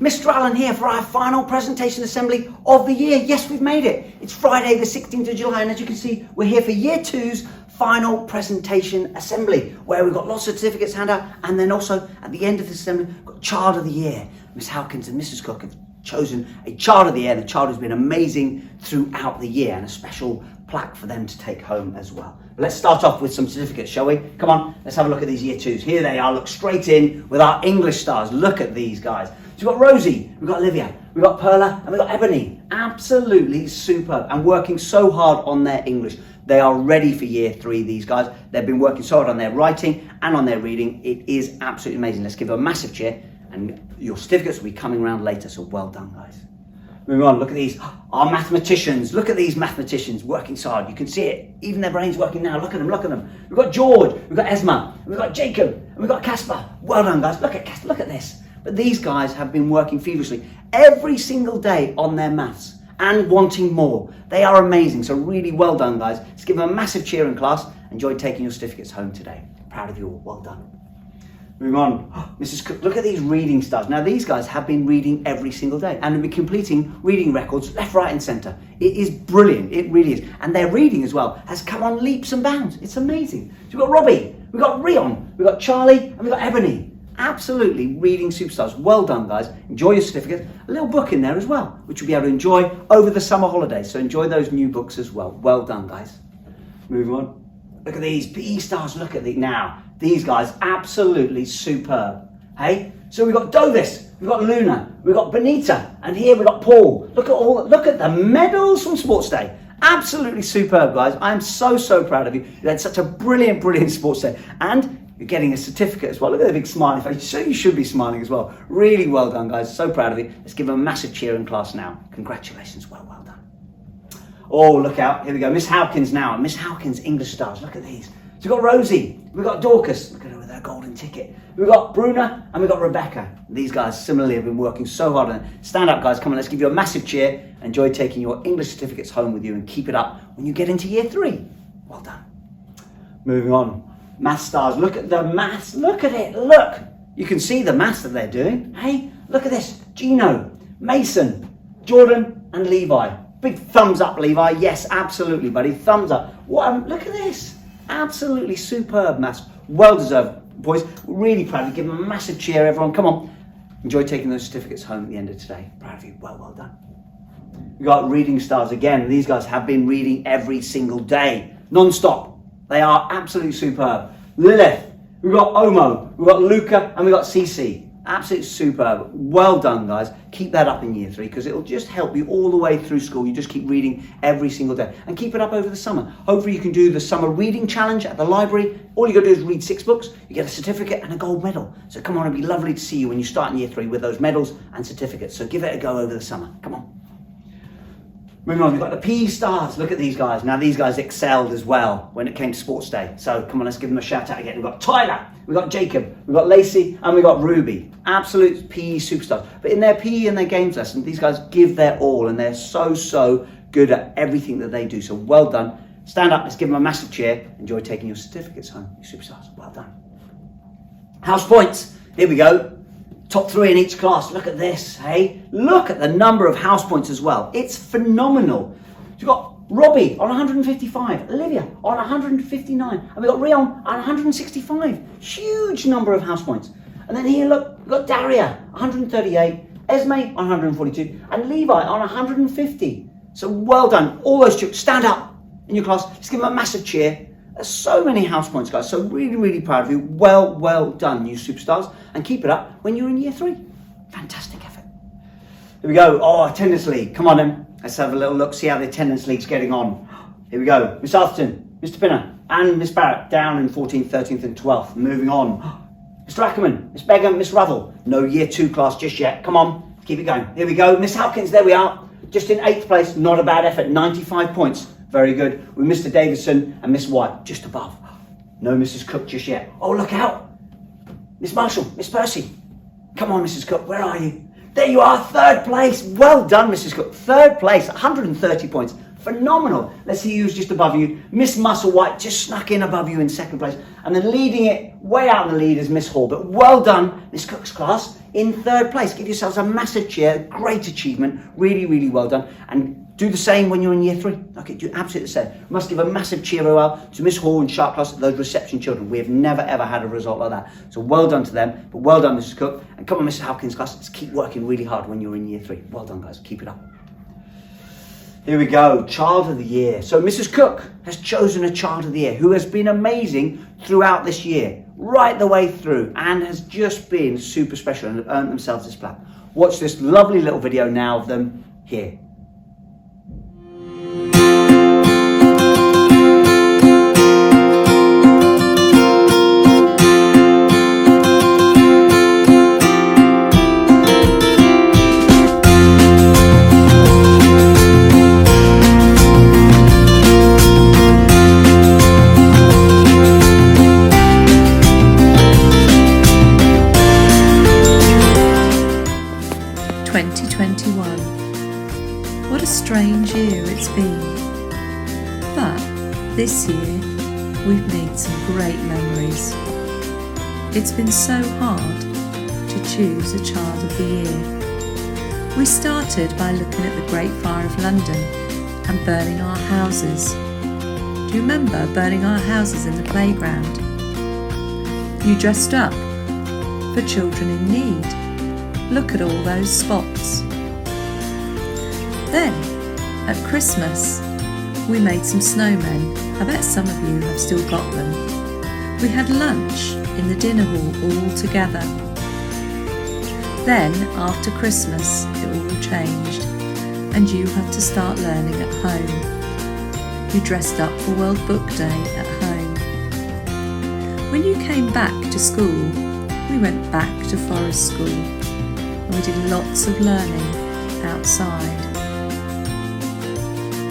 Mr. Allen here for our final presentation assembly of the year. Yes, we've made it. It's Friday the 16th of July, and as you can see, we're here for Year 2's final presentation assembly, where we've got lots of certificates handed out, and then also at the end of the assembly, we've got Child of the Year. Miss Howkins and Mrs. Cook have chosen a Child of the Year, the child who's been amazing throughout the year, and a special plaque for them to take home as well. But let's start off with some certificates, shall we? Come on, let's have a look at these Year 2s. Here they are, look straight in with our English stars. Look at these guys. So we've got Rosie, we've got Olivia, we've got Perla, and we've got Ebony. Absolutely superb, and working so hard on their English. They are ready for Year 3, these guys. They've been working so hard on their writing and on their reading. It is absolutely amazing. Let's give them a massive cheer, and your certificates will be coming around later, so well done, guys. Moving on, look at these, our mathematicians. Look at these mathematicians working so hard. You can see it, even their brains working now. Look at them, look at them. We've got George, we've got Esma, we've got Jacob, and we've got Casper. Well done, guys. Look at Casper, look at this. But these guys have been working feverishly every single day on their maths and wanting more. They are amazing, so really well done, guys. Let's give them a massive cheer in class. Enjoy taking your certificates home today. Proud of you all, well done. Moving on, Mrs. Cook, look at these reading stars. Now these guys have been reading every single day and have been completing reading records left, right and centre. It is brilliant, it really is. And their reading as well has come on leaps and bounds. It's amazing. So we've got Robbie, we've got Rion, we've got Charlie, and we've got Ebony. Absolutely reading superstars. Well done, guys. Enjoy your certificate. A little book in there as well, which you'll be able to enjoy over the summer holidays. So enjoy those new books as well. Well done, guys. Moving on. Look at these PE stars. Look at these. Now, these guys, absolutely superb. Hey? So we've got Dovis, we've got Luna, we've got Benita, and here we've got Paul. Look at the medals from Sports Day. Absolutely superb, guys. I'm so proud of you. You had such a brilliant Sports Day. And you're getting a certificate as well. Look at the big smiley face. So you should be smiling as well. Really well done, guys. So proud of you. Let's give them a massive cheer in class now. Congratulations. Well done. Oh, look out. Here we go. Miss Howkins now. Miss Howkins English stars. Look at these. So we've got Rosie. We've got Dorcas. Look at her with her golden ticket. We've got Bruna and we've got Rebecca. These guys similarly have been working so hard on it. Stand up, guys. Come on, let's give you a massive cheer. Enjoy taking your English certificates home with you and keep it up when you get into Year 3. Well done. Moving on. Math stars. Look at the maths. Look at it. Look. You can see the maths that they're doing. Hey, look at this. Gino, Mason, Jordan and Levi. Big thumbs up, Levi. Yes, absolutely, buddy. Thumbs up. Look at this. Absolutely superb maths. Well deserved, boys. Really proud of you. Give them a massive cheer, everyone. Come on. Enjoy taking those certificates home at the end of today. Proud of you. Well done. We've got reading stars again. These guys have been reading every single day, non-stop. They are absolutely superb. Lilith, we've got Omo, we've got Luca, and we've got Cece. Absolutely superb. Well done, guys. Keep that up in Year 3 because it'll just help you all the way through school. You just keep reading every single day and keep it up over the summer. Hopefully you can do the summer reading challenge at the library. All you got to do is read 6 books. You get a certificate and a gold medal. So come on, it'd be lovely to see you when you start in Year 3 with those medals and certificates. So give it a go over the summer. Come on. Moving on, we've got the PE stars. Look at these guys. Now, these guys excelled as well when it came to Sports Day. So, come on, let's give them a shout out again. We've got Tyler, we've got Jacob, we've got Lacey, and we've got Ruby. Absolute PE superstars. But in their PE and their games lesson, these guys give their all, and they're so good at everything that they do. So, well done. Stand up, let's give them a massive cheer. Enjoy taking your certificates home, you superstars. Well done. House points. Here we go. Top 3 in each class. Look at this, hey? Look at the number of house points as well. It's phenomenal. So you've got Robbie on 155, Olivia on 159, and we've got Rion on 165. Huge number of house points. And then here, look, we've got Daria, 138, Esme on 142, and Levi on 150. So well done. All those children, stand up in your class. Just give them a massive cheer. There's so many house points, guys. So really proud of you. Well done, you superstars. And keep it up when you're in Year 3. Fantastic effort. Here we go. Oh, attendance league. Come on then. Let's have a little look, see how the attendance league's getting on. Here we go. Miss Atherton, Mr. Pinner, and Miss Barrett down in 14th, 13th and 12th. Moving on. Mr. Ackerman, Miss Begum, Miss Ruddle. No Year 2 class just yet. Come on. Keep it going. Here we go. Miss Hopkins, there we are. Just in 8th place. Not a bad effort. 95 points. Very good. With Mr. Davidson and Miss White just above. No Mrs. Cook just yet. Oh, look out. Miss Marshall, Miss Percy. Come on, Mrs. Cook, where are you? There you are, 3rd place. Well done, Mrs. Cook. 3rd place, 130 points. Phenomenal. Let's see who's just above you. Miss Musselwhite just snuck in above you in second place. And then leading it way out in the lead is Miss Hall. But well done, Miss Cook's class, in third place. Give yourselves a massive cheer. Great achievement. Really, really well done. And do the same when you're in year 3. Okay, do absolutely the same. We must give a massive cheer as well to Miss Hall and Sharp Class, those reception children. We have never ever had a result like that. So well done to them, but well done Mrs. Cook. And come on Mrs. Hopkins class, let's keep working really hard when you're in year 3. Well done guys, keep it up. Here we go, Child of the Year. So Mrs. Cook has chosen a Child of the Year who has been amazing throughout this year, right the way through, and has just been super special and earned themselves this plaque. Watch this lovely little video now of them here. What a strange year it's been. But this year we've made some great memories. It's been so hard to choose a Child of the Year. We started by looking at the Great Fire of London and burning our houses. Do you remember burning our houses in the playground? You dressed up for children in need. Look at all those spots. Then, at Christmas, we made some snowmen. I bet some of you have still got them. We had lunch in the dinner hall all together. Then, after Christmas, it all changed, and you had to start learning at home. You dressed up for World Book Day at home. When you came back to school, we went back to Forest School, and we did lots of learning outside.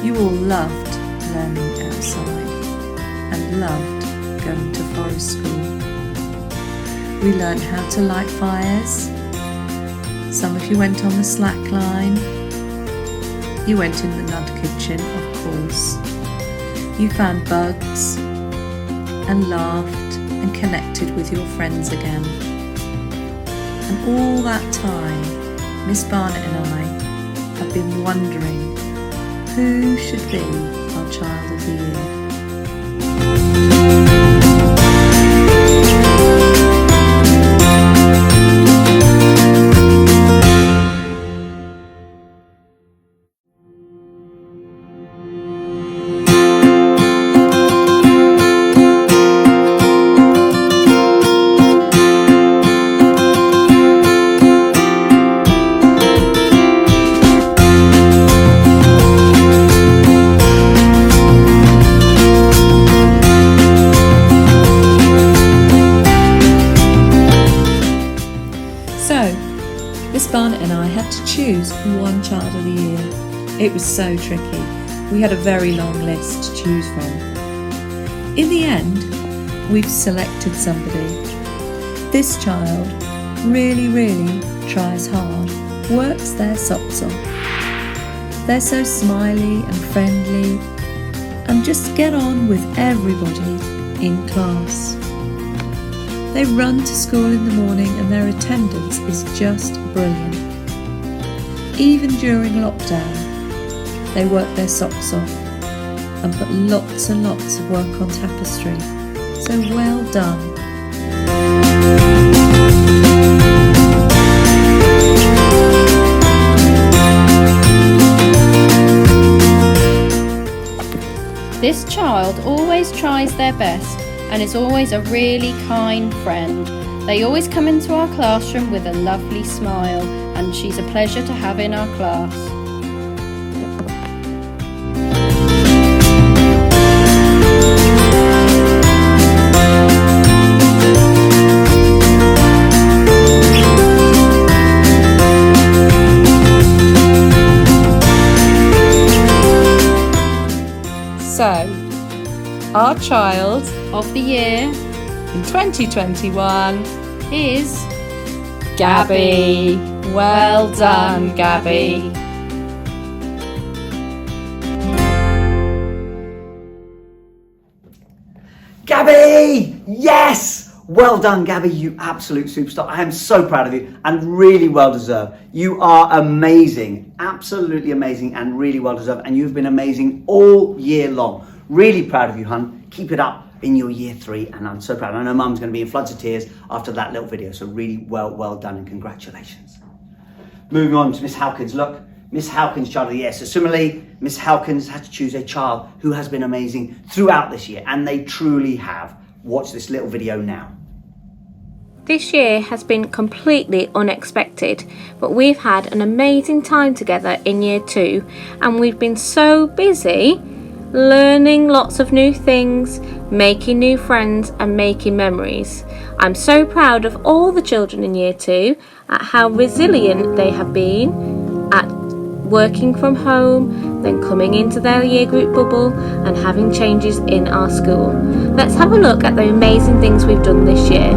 You all loved learning outside and loved going to Forest School. We learned how to light fires. Some of you went on the slack line. You went in the Nud Kitchen, of course. You found bugs and laughed and connected with your friends again. And all that time, Miss Barnett and I have been wondering who should be our Child of the Year. Miss Barnett and I had to choose one Child of the Year. It was so tricky. We had a very long list to choose from. In the end, we've selected somebody. This child really, really tries hard, works their socks off. They're so smiley and friendly and just get on with everybody in class. They run to school in the morning and their attendance is just brilliant. Even during lockdown, they work their socks off and put lots and lots of work on tapestry. So well done. This child always tries their best and is always a really kind friend. They always come into our classroom with a lovely smile, and she's a pleasure to have in our class. So, our Child Of the Year in 2021 is Gabby. Well done, Gabby. Yes! Well done, Gabby, you absolute superstar. I am so proud of you and really well deserved. You are amazing, absolutely amazing and really well deserved. And you've been amazing all year long. Really proud of you, hun. Keep it up in your year 3 and I'm so proud. I know Mum's going to be in floods of tears after that little video. So really well done and congratulations. Moving on to Miss Halkins. Look, Miss Halkins Child of the Year. So similarly, Miss Halkins had to choose a child who has been amazing throughout this year, and they truly have. Watch this little video now. This year has been completely unexpected, but we've had an amazing time together in year 2 and we've been so busy learning lots of new things, making new friends and making memories. I'm so proud of all the children in year 2 at how resilient they have been at working from home, then coming into their year group bubble and having changes in our school. Let's have a look at the amazing things we've done this year.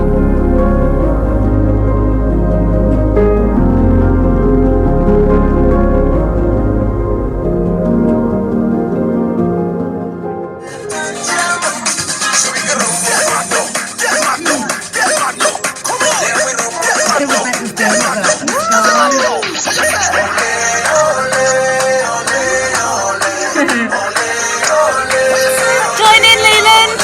Join in, Leland!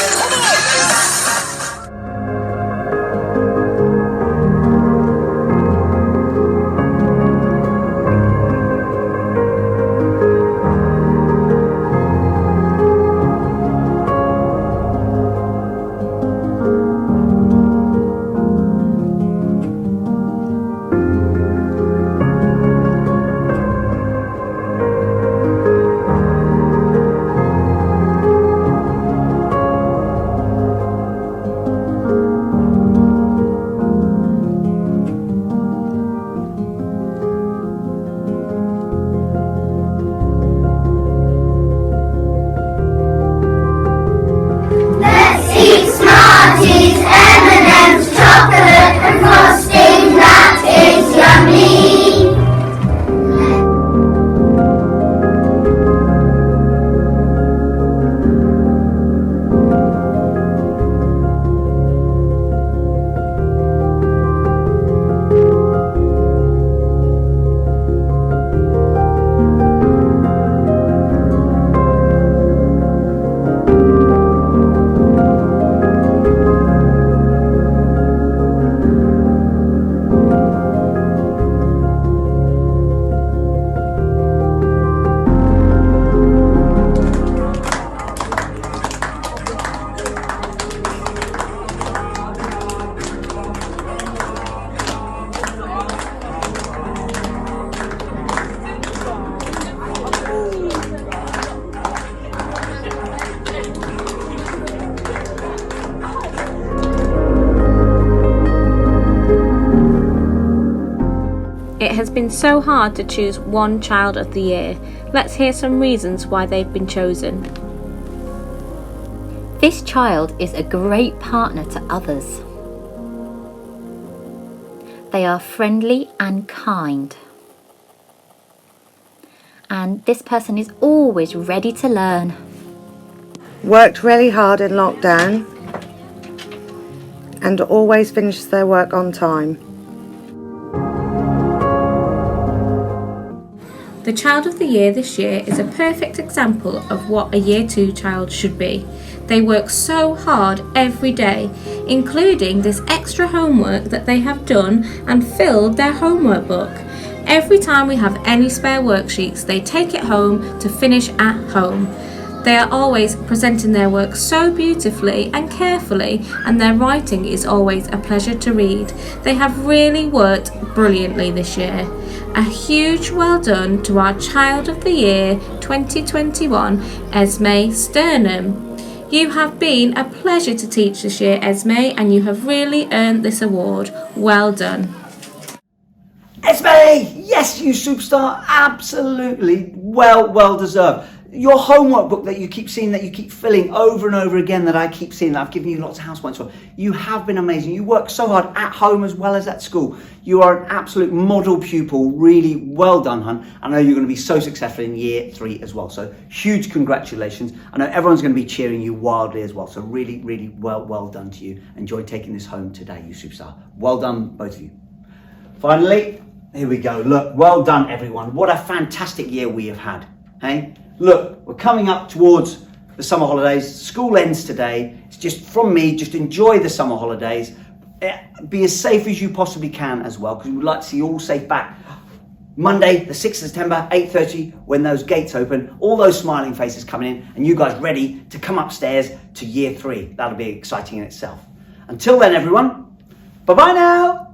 It has been so hard to choose one child of the year. Let's hear some reasons why they've been chosen. This child is a great partner to others. They are friendly and kind. And this person is always ready to learn. Worked really hard in lockdown and always finishes their work on time. The Child of the Year this year is a perfect example of what a Year 2 child should be. They work so hard every day, including this extra homework that they have done and filled their homework book. Every time we have any spare worksheets, they take it home to finish at home. They are always presenting their work so beautifully and carefully, and their writing is always a pleasure to read. They have really worked brilliantly this year. A huge well done to our Child of the Year 2021, Esme Sternham. You have been a pleasure to teach this year, Esme, and you have really earned this award. Well done. Esme! Yes, you superstar. Absolutely well deserved. your homework book that you keep seeing, that you keep filling over and over again, that I keep seeing, that I've given you lots of house points for. You have been amazing. You work so hard at home as well as at school. You are an absolute model pupil. Really well done, hun. I know you're going to be so successful in year 3 as well. So huge congratulations. I know everyone's going to be cheering you wildly as well. So really, really well done to you. Enjoy taking this home today, you superstar. Well done, both of you. Finally, here we go. Look, well done, everyone. What a fantastic year we have had. Hey, look, we're coming up towards the summer holidays. School ends today. It's just from me, just enjoy the summer holidays. Be as safe as you possibly can as well, because we'd like to see you all safe back Monday, the 6th of September, 8:30, when those gates open, all those smiling faces coming in, and you guys ready to come upstairs to year 3. That'll be exciting in itself. Until then, everyone, bye-bye now.